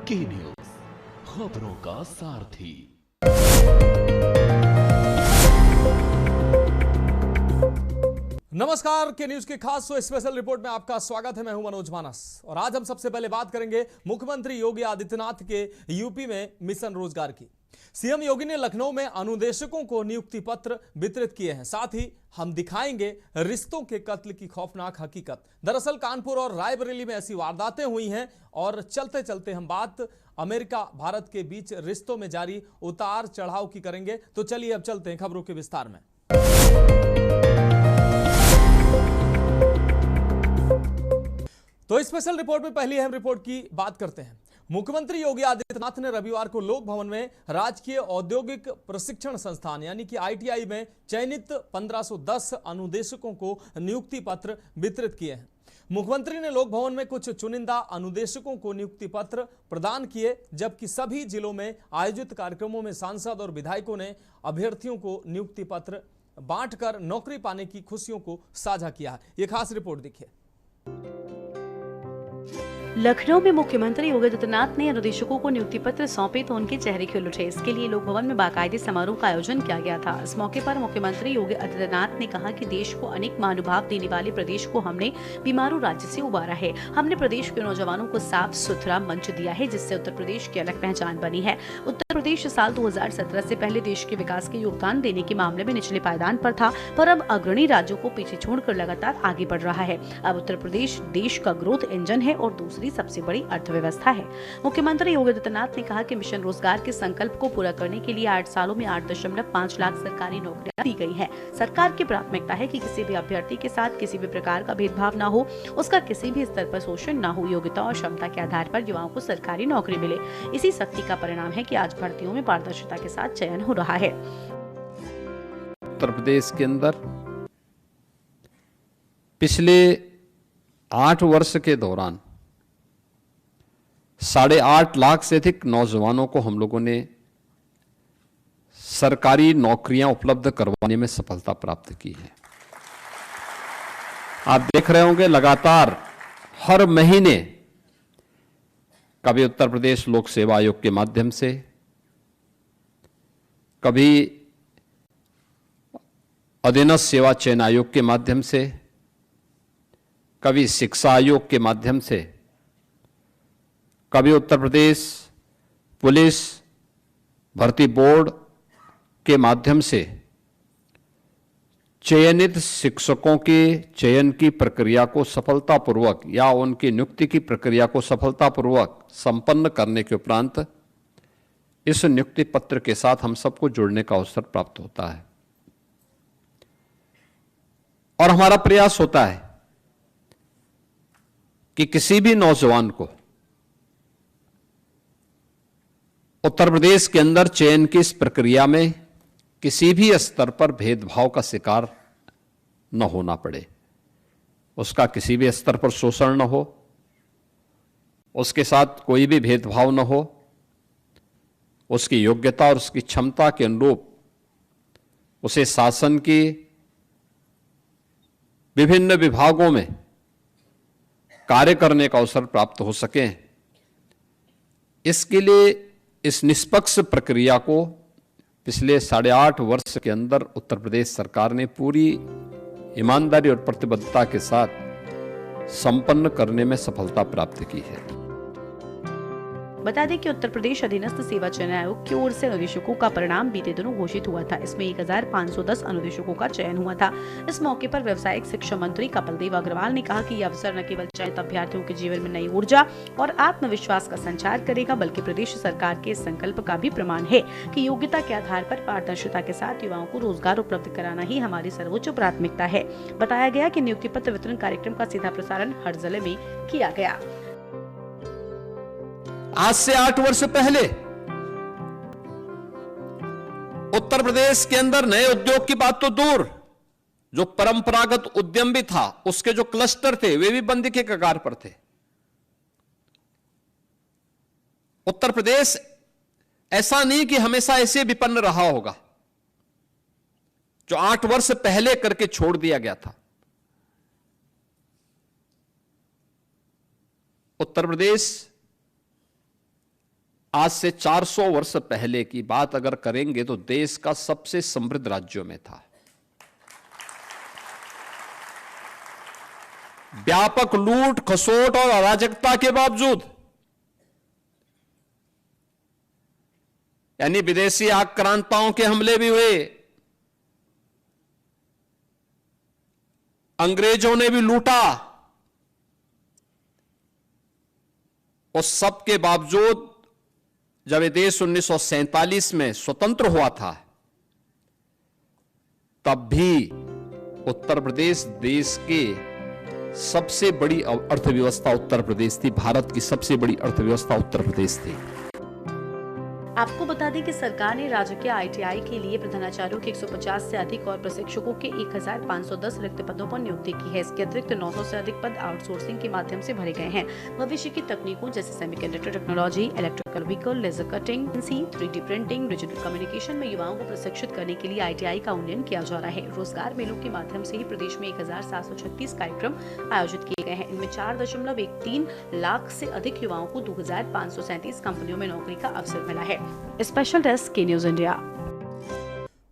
के न्यूज, खबरों का सारथी। नमस्कार, के न्यूज की खास स्पेशल रिपोर्ट में आपका स्वागत है। मैं हूं मनोज मानस और आज हम सबसे पहले बात करेंगे मुख्यमंत्री योगी आदित्यनाथ के यूपी में मिशन रोजगार की। सीएम योगी ने लखनऊ में अनुदेशकों को नियुक्ति पत्र वितरित किए हैं। साथ ही हम दिखाएंगे रिश्तों के कत्ल की खौफनाक हकीकत। दरअसल कानपुर और रायबरेली में ऐसी वारदातें हुई हैं और चलते चलते हम बात अमेरिका भारत के बीच रिश्तों में जारी उतार चढ़ाव की करेंगे। तो चलिए अब चलते हैं खबरों के विस्तार में। तो स्पेशल रिपोर्ट में पहली अहम रिपोर्ट की बात करते हैं। मुख्यमंत्री योगी आदित्यनाथ ने रविवार को लोक भवन में राजकीय औद्योगिक प्रशिक्षण संस्थान यानी कि आईटीआई में चयनित 1510 अनुदेशकों को नियुक्ति पत्र वितरित किए हैं। मुख्यमंत्री ने लोक भवन में कुछ चुनिंदा अनुदेशकों को नियुक्ति पत्र प्रदान किए, जबकि सभी जिलों में आयोजित कार्यक्रमों में सांसद और विधायकों ने अभ्यर्थियों को नियुक्ति पत्र बांटकर नौकरी पाने की खुशियों को साझा किया है। यह खास रिपोर्ट देखिए। लखनऊ में मुख्यमंत्री योगी आदित्यनाथ ने अनुदेशकों को नियुक्ति पत्र सौंपे तो उनके चेहरे खिल उठे। इसके लिए लोक भवन में बाकायदे समारोह का आयोजन किया गया था। इस मौके पर मुख्यमंत्री योगी आदित्यनाथ ने कहा कि देश को अनेक महानुभाव देने वाले प्रदेश को हमने बीमारू राज्य से उबारा है। हमने प्रदेश के नौजवानों को साफ सुथरा मंच दिया है, जिससे उत्तर प्रदेश की अलग पहचान बनी है। उत्तर प्रदेश साल 2017 से पहले देश के विकास के योगदान देने के मामले में निचले पायदान पर था, पर अब अग्रणी राज्यों को पीछे छोड़कर लगातार आगे बढ़ रहा है। अब उत्तर प्रदेश देश का ग्रोथ इंजन है और दूसरी सबसे बड़ी अर्थव्यवस्था है। मुख्यमंत्री योगी आदित्यनाथ ने कहा कि मिशन रोजगार के संकल्प को पूरा करने के लिए 8 सालों में 8.5 लाख सरकारी नौकरियां दी गई है। सरकार की प्राथमिकता है कि किसी भी अभ्यर्थी के साथ किसी भी प्रकार का भेदभाव न हो, उसका किसी भी स्तर पर शोषण न हो। योग्यता और क्षमता के आधार पर युवाओं को सरकारी नौकरी मिले। इसी सख्ती का परिणाम है कि आज भर्तियों में पारदर्शिता के साथ चयन हो रहा है। उत्तर प्रदेश के अंदर पिछले 8 वर्ष के दौरान 8.5 लाख से अधिक नौजवानों को हम लोगों ने सरकारी नौकरियां उपलब्ध करवाने में सफलता प्राप्त की है। आप देख रहे होंगे लगातार हर महीने कभी उत्तर प्रदेश लोक सेवा आयोग के माध्यम से, कभी अधीनस्थ सेवा चयन आयोग के माध्यम से, कभी शिक्षा आयोग के माध्यम से, कभी उत्तर प्रदेश पुलिस भर्ती बोर्ड के माध्यम से चयनित शिक्षकों के चयन की प्रक्रिया को सफलतापूर्वक या उनकी नियुक्ति की प्रक्रिया को सफलतापूर्वक संपन्न करने के उपरांत इस नियुक्ति पत्र के साथ हम सबको जुड़ने का अवसर प्राप्त होता है। और हमारा प्रयास होता है कि किसी भी नौजवान को उत्तर प्रदेश के अंदर चयन की इस प्रक्रिया में किसी भी स्तर पर भेदभाव का शिकार न होना पड़े, उसका किसी भी स्तर पर शोषण न हो, उसके साथ कोई भी भेदभाव न हो, उसकी योग्यता और उसकी क्षमता के अनुरूप उसे शासन की विभिन्न विभागों में कार्य करने का अवसर प्राप्त हो सके। इसके लिए इस निष्पक्ष प्रक्रिया को पिछले 8.5 वर्ष के अंदर उत्तर प्रदेश सरकार ने पूरी ईमानदारी और प्रतिबद्धता के साथ संपन्न करने में सफलता प्राप्त की है। बता दें कि उत्तर प्रदेश अधीनस्थ सेवा चयन आयोग की ओर से अनुदेशकों का परिणाम बीते दिनों घोषित हुआ था। इसमें 1510 अनुदेशकों का चयन हुआ था। इस मौके पर व्यवसायिक शिक्षा मंत्री कपिल देव अग्रवाल ने कहा कि यह अवसर न केवल चयनित अभ्यर्थियों के जीवन में नई ऊर्जा और आत्मविश्वास का संचार करेगा, बल्कि प्रदेश सरकार के संकल्प का भी प्रमाण है कि योग्यता के आधार पर पारदर्शिता के साथ युवाओं को रोजगार उपलब्ध कराना ही हमारी सर्वोच्च प्राथमिकता है। बताया गया कि नियुक्ति पत्र वितरण कार्यक्रम का सीधा प्रसारण हर जिले में किया गया। आज से 8 वर्ष पहले उत्तर प्रदेश के अंदर नए उद्योग की बात तो दूर, जो परंपरागत उद्यम भी था उसके जो क्लस्टर थे वे भी बंदी के कगार पर थे। उत्तर प्रदेश ऐसा नहीं कि हमेशा ऐसे विपन्न रहा होगा, जो 8 वर्ष पहले करके छोड़ दिया गया था। उत्तर प्रदेश आज से 400 वर्ष पहले की बात अगर करेंगे तो देश का सबसे समृद्ध राज्यों में था। व्यापक लूट खसोट और अराजकता के बावजूद, यानी विदेशी आक्रांताओं के हमले भी हुए, अंग्रेजों ने भी लूटा, और सबके बावजूद जब ये देश 1947 में स्वतंत्र हुआ था, तब भी उत्तर प्रदेश देश के सबसे बड़ी अर्थव्यवस्था उत्तर प्रदेश थी। भारत की सबसे बड़ी अर्थव्यवस्था उत्तर प्रदेश थी। आपको बता दें कि सरकार ने राजकीय ITI के लिए प्रधानाचार्यों के 150 से अधिक और प्रशिक्षकों के 1510 रिक्त पदों पर नियुक्ति की है। इसके अतिरिक्त 900 से अधिक पद आउटसोर्सिंग के माध्यम से भरे गए हैं। भविष्य की तकनीकों जैसे semiconductor technology, electrical vehicle, laser cutting, 3D printing, digital communication में युवाओं को प्रशिक्षित करने के लिए ITI का उन्नयन किया जा रहा है। रोजगार मेलों के माध्यम से ही प्रदेश में 1736 कार्यक्रम आयोजित किए गए हैं। इनमें 4.13 लाख से अधिक युवाओं को 2537 कंपनियों में नौकरी का अवसर मिला है। स्पेशल डेस्क के न्यूज इंडिया।